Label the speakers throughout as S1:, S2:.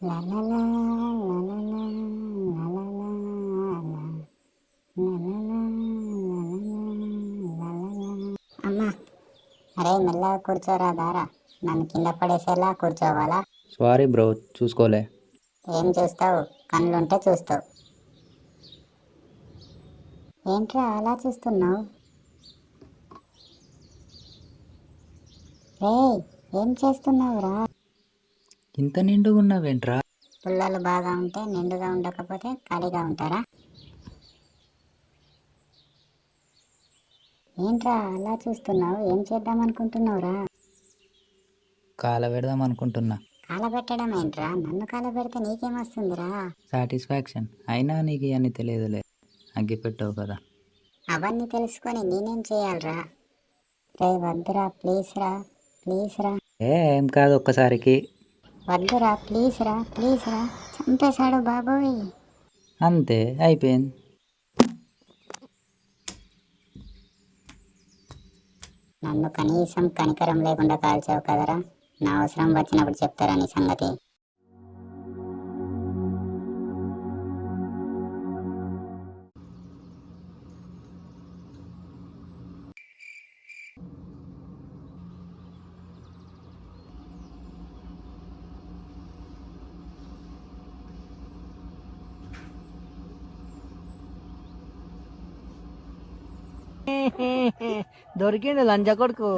S1: లా లా లా, లా లా లా, లా లా లా, లా. లా లా లా, లా లా లా, లా లా లా. అమ్మా, అరే మెల్లగా కూర్చోరా దారా. నన్ను కింద పడేసేలా కూర్చోవాలా?
S2: సారీ బ్రో, చూసుకోలే.
S1: ఏం చూస్తావు? కళ్ళుంటే చూస్తావు. ఏంట్రా అలా చూస్తున్నావు? రేయ్, ఏం చేస్తున్నావురా?
S2: ఇంత నిండుగా ఉన్నావేంట్రా?
S1: పుల్లలు బాగా ఉంటే నిండుగా ఉండకపోతే ఖాళీగా ఉంటారా? ఏంట్రా అలా చూస్తున్నావు? ఏం చేద్దాం అనుకుంటున్నావురా?
S2: కాల పెడదాం అనుకుంటున్నా.
S1: కాలబెట్టడం ఏంట్రా? నన్ను కాలబెడితే నీకేమొస్తుందిరా?
S2: సాటిస్ఫాక్షన్. అయినా నీకు ఇవన్నీ తెలియదులే, అగ్గిపెట్టావు కదా.
S1: అవన్నీ తెలుసుకొని నేనేం చేయాలరా? రే వద్దురా, ప్లీజ్ రా, ప్లీజ్ రా.
S2: ఏం కాదు, ఒక్కసారికి.
S1: వద్దురా, ప్లీజ్ రా, ప్లీజ్ రా. చంపేశాడు బాబోయ్.
S2: అంతే, అయిపోయింది.
S1: నన్ను కనీసం కనికరం లేకుండా కాల్చావు కదరా. నా అవసరం వచ్చినప్పుడు చెప్తారా నీ సంగతి?
S3: దొరికిండు లంజ కొడుకు.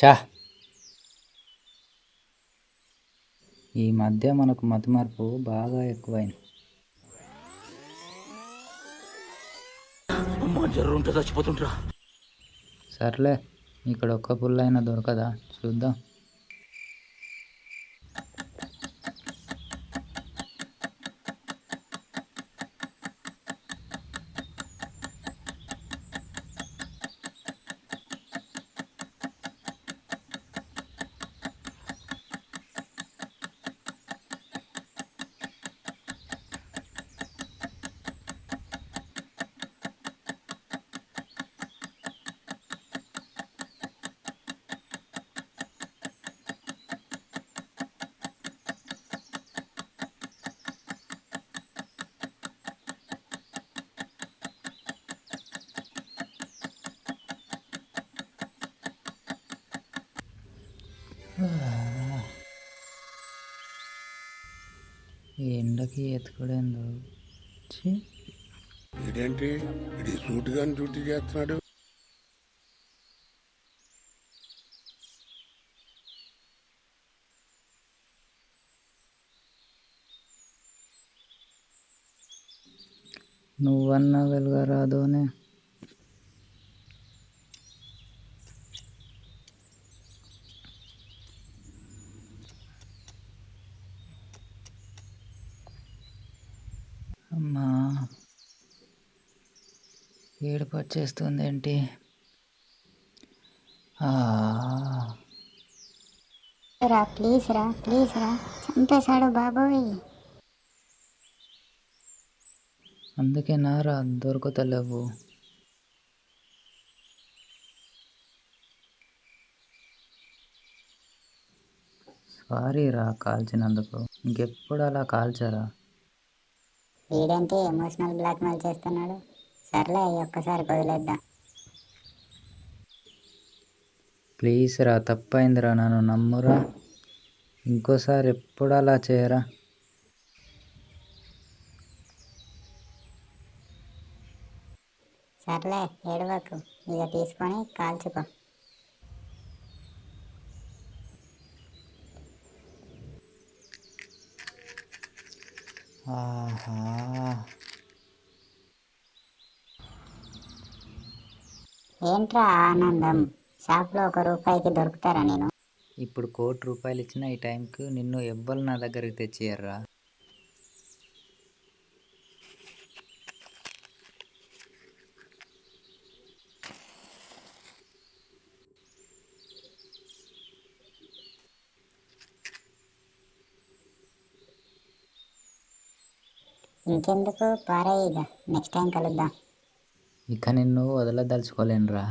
S2: చా, ఈ మధ్య మనకు మతిమరుపు బాగా ఎక్కువైంది. సర్లే, ఇక్కడ ఒక్క పుల్లైనా దొరకదా చూద్దాం. ఈ ఎండకి ఎత్తుకోడేందో.
S4: ఇదేంటి ఇది సూటుగా డ్యూటీ చేస్తున్నాడు.
S2: నువ్వన్నా వెలుగరాదోనే. అమ్మా, ఏడుపు వచ్చేస్తుంది ఏంటి?
S1: రా, ప్లీజ్ రా, ప్లీజ్ రా. చంపేశాడు బాబోయ్.
S2: అందుకే నారా దొరకతలేవు. సారీ రా కాల్చినందుకు. ఇంకెప్పుడు అలా కాల్చరా.
S1: వీడంటే ఎమోషనల్ బ్లాక్మెయిల్ చేస్తున్నాడు. సర్లే, ఈ ఒక్కసారి వదిలేద్దాం.
S2: ప్లీజ్ రా, తప్పైందిరా, నన్ను నమ్మురా. ఇంకోసారి ఎప్పుడు అలా చేయరా.
S1: సర్లే, ఏడవకు. ఇక తీసుకొని కాల్చుకో.
S2: ఆహా,
S1: ఏంట్రా ఆనందం? షాప్లో 1 రూపాయికి దొరుకుతారా నేను?
S2: ఇప్పుడు ₹1,00,00,000 ఇచ్చినా ఈ టైంకి నిన్ను ఎవ్వరు నా దగ్గరికి తెచ్చియర్రా.
S1: ఇంకెందుకు పారాయి, ఇక నెక్స్ట్ టైం కలుద్దాం.
S2: ఇక నిన్ను వదలదలుచుకోలేనురా.